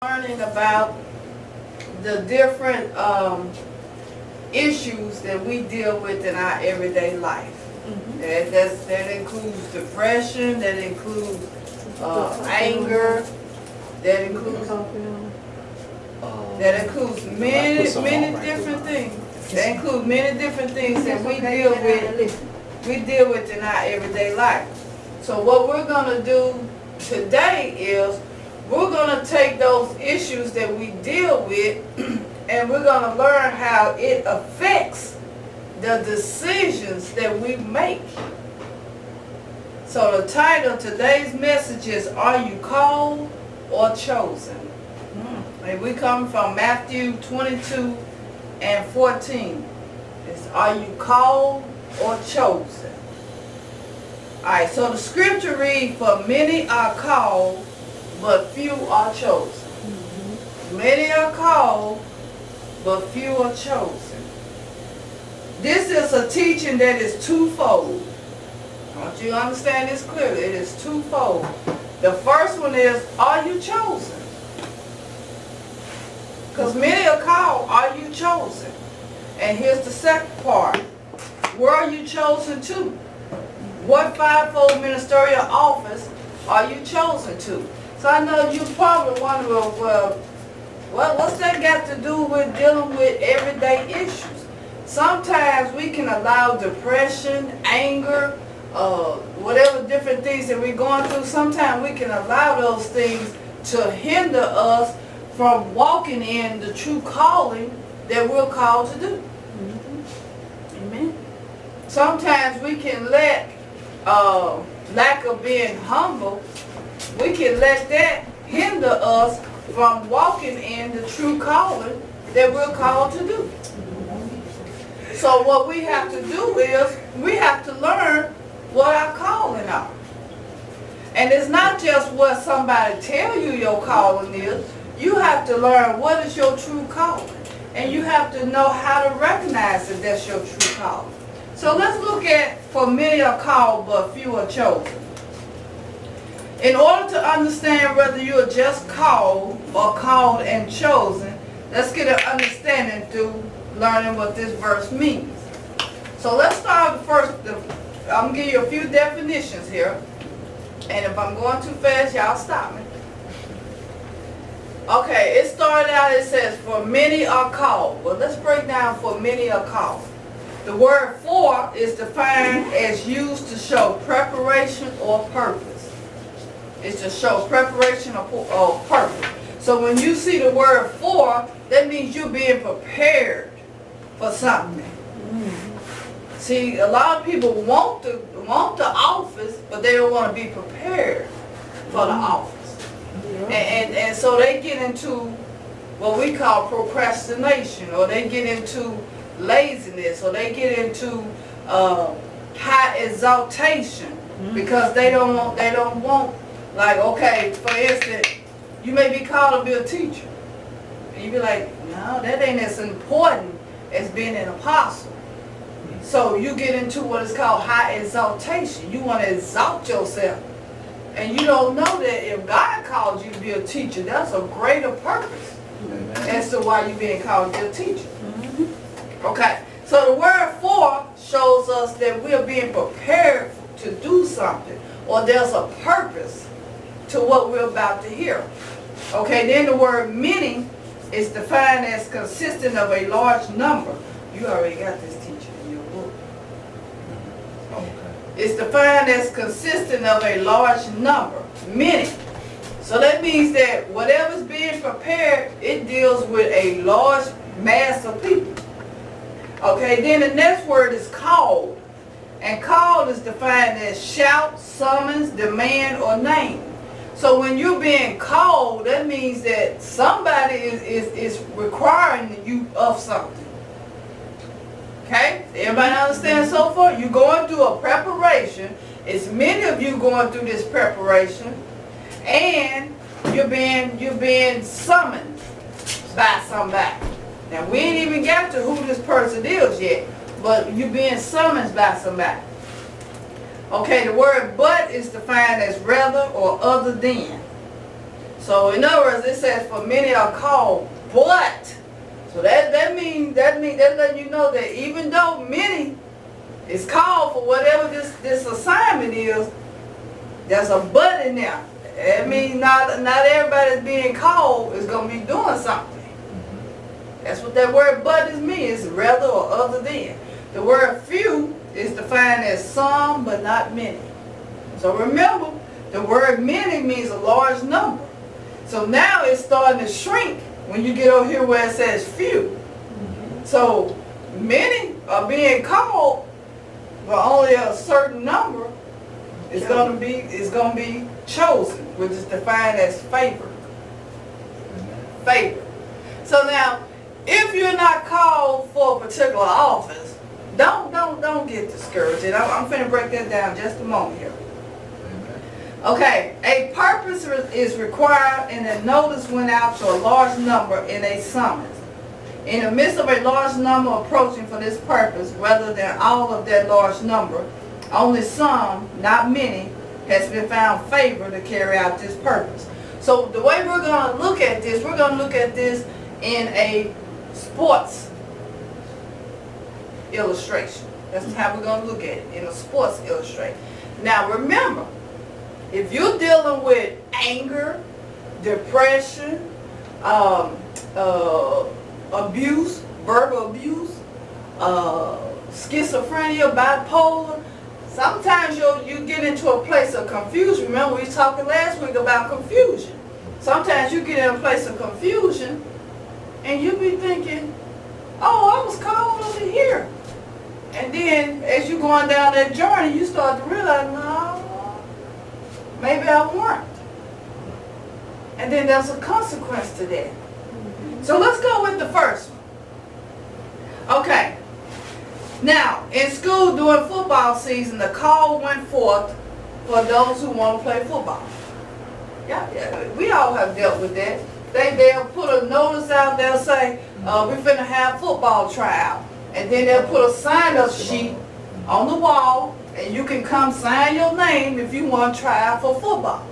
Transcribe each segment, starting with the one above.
Learning about the different issues that we deal with in our everyday life. That includes depression, that includes anger, that includes many different things. That includes many different things that we deal with in our everyday life. So what we're gonna do today is we're going to take those issues that we deal with and we're going to learn how it affects the decisions that we make. So the title of today's message is, Are You Called or Chosen? And we come from Matthew 22 and 14. It's, Are you called or chosen? Alright, so the scripture reads, For many are called, but few are chosen. Many are called, but few are chosen. This is a teaching that is twofold. I want you to understand this clearly. It is twofold. The first one is, are you chosen? Because many are called, are you chosen? And here's the second part. Where are you chosen to? What fivefold ministerial office are you chosen to? So I know you probably wonder, well, what's that got to do with dealing with everyday issues? Sometimes we can allow depression, anger, whatever different things that we're going through, sometimes we can allow those things to hinder us from walking in the true calling that we're called to do. Amen. Sometimes we can let lack of being humble, we can let that hinder us from walking in the true calling that we're called to do. So what we have to do is, we have to learn what our calling are. And it's not just what somebody tell you your calling is. You have to learn what is your true calling. And you have to know how to recognize that that's your true calling. So let's look at, for many are called, but few are chosen. In order to understand whether you are just called or called and chosen, let's get an understanding through learning what this verse means. So let's start first. I'm going to give you a few definitions here. And if I'm going too fast, y'all stop me. Okay, it started out, it says, for many are called. Well, let's break down for many are called. The word for is defined as used to show preparation or purpose. It's to show preparation or purpose. So when you see the word for, that means you're being prepared for something. See, a lot of people want the office, but they don't want to be prepared for the office. And so they get into what we call procrastination, or they get into laziness, or they get into high exaltation because they don't want. Like, okay, for instance, you may be called to be a teacher. And you be like, no, that ain't as important as being an apostle. So you get into what is called high exaltation. You want to exalt yourself. And you don't know that if God called you to be a teacher, that's a greater purpose as to why you're being called to be a teacher. Okay, so the word for shows us that we're being prepared to do something, or there's a purpose to what we're about to hear. Okay, then the word many is defined as consisting of a large number. You already got this, teacher, in your book. Okay. It's defined as consisting of a large number, many. So that means that whatever's being prepared, it deals with a large mass of people. Okay, then the next word is called. And called is defined as shout, summons, demand, or name. So when you're being called, that means that somebody is requiring you of something. Okay? Everybody understand so far? You're going through a preparation. It's many of you going through this preparation. And you're being summoned by somebody. Now we ain't even got to who this person is yet, but you're being summoned by somebody. Okay, the word but is defined as rather or other than. So in other words, it says for many are called, but. So that letting you know that even though many is called for whatever this assignment is, there's a but in there. That means not everybody that's being called is going to be doing something. That's what that word but is means, rather or other than. The word few is defined as some but not many. So remember, the word many means a large number. So now it's starting to shrink when you get over here where it says few. So many are being called, but only a certain number is going to be chosen, which is defined as favor. Favor. So now, if you're not called for a particular office, don't get discouraged. And I'm finna break that down just a moment here. Okay, a purpose is required, and a notice went out to a large number in a summons. In the midst of a large number approaching for this purpose, rather than all of that large number, only some, not many, has been found favor to carry out this purpose. So the way we're going to look at this, we're going to look at this in a sports illustration. That's how we're going to look at it, in a sports illustration. Now remember, if you're dealing with anger, depression, abuse, verbal abuse, schizophrenia, bipolar, sometimes you get into a place of confusion. Remember we was talking last week about confusion. Sometimes you get in a place of confusion and you be thinking, oh, I was called over here. And then as you're going down that journey, you start to realize, no, maybe I weren't. And then there's a consequence to that. So let's go with the first one. Okay. Now, in school during football season, the call went forth for those who want to play football. Yeah, we all have dealt with that. They'll put a notice out, they'll say, we're finna have football tryout. And then they'll put a sign-up sheet on the wall, and you can come sign your name if you want to try out for football.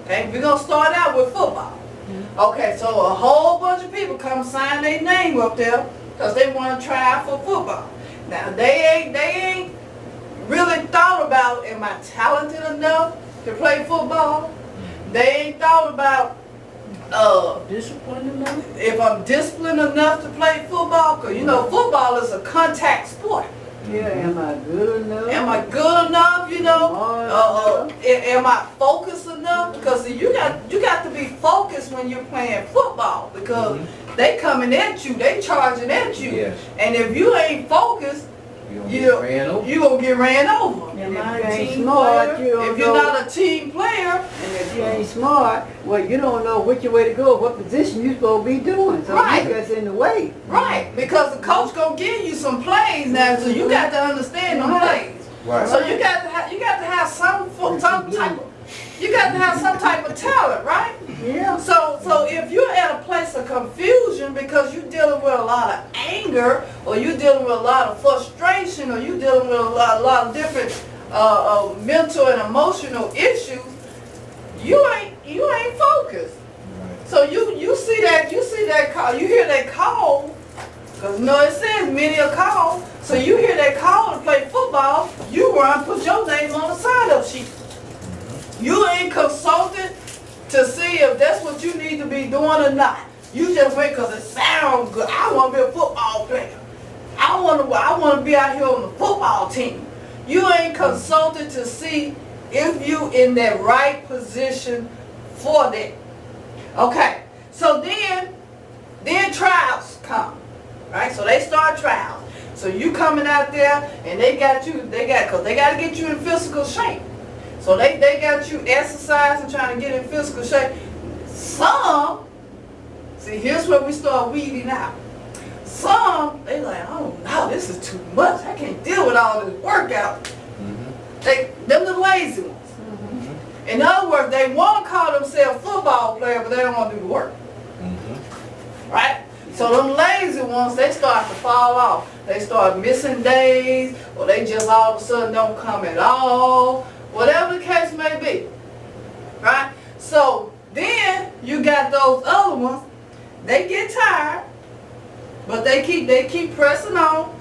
Okay, we're going to start out with football. Okay, so a whole bunch of people come sign their name up there because they want to try out for football. Now, they ain't really thought about, am I talented enough to play football? They ain't thought about disciplined enough? If I'm disciplined enough to play football, because you know football is a contact sport. Yeah, am I good enough? Am I good enough? You know, am I focused enough? Because you got to be focused when you're playing football, because they coming at you, they charging at you, and if you ain't focused, you gonna get ran over. And if you ain't smart, if you're not a team player, and if you ain't smart, well, you don't know which way to go, what position you're supposed to be doing. So right. you gets in the way. Right, because the coach gonna give you some plays now, so you got to understand them plays. Right. So you got to have some type of talent, right? Yeah. So if you're at a place of confusion because you're dealing with a lot of anger, or you're dealing with a lot of frustration, or you're dealing with a lot of different mental and emotional issues, you ain't focused. Right. So you see that call, you hear that call, because it says many are called. So you hear that call to play football, you run, put your name on the sign-up sheet. You ain't consulted to see if that's what you need to be doing or not. You just went because it sounds good. I want to be a football player. I want to be out here on the football team. You ain't consulted to see if you in that right position for that. Okay, so then trials come, right? So they start trials. So you coming out there and because they got to get you in physical shape. So they got you exercising, trying to get in physical shape. Some, see, here's where we start weeding out. Some, they like, oh no, this is too much. I can't deal with all this workout. Them the lazy ones. In other words, they want to call themselves football players, but they don't want to do the work. Right? So them lazy ones, they start to fall off. They start missing days, or they just all of a sudden don't come at all. Whatever the case may be, right? So then you got those other ones, they get tired, but they keep pressing on.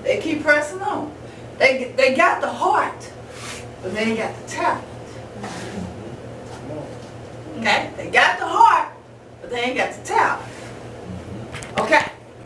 They keep pressing on. They got the heart, but they ain't got the talent. Okay? They got the heart, but they ain't got the talent.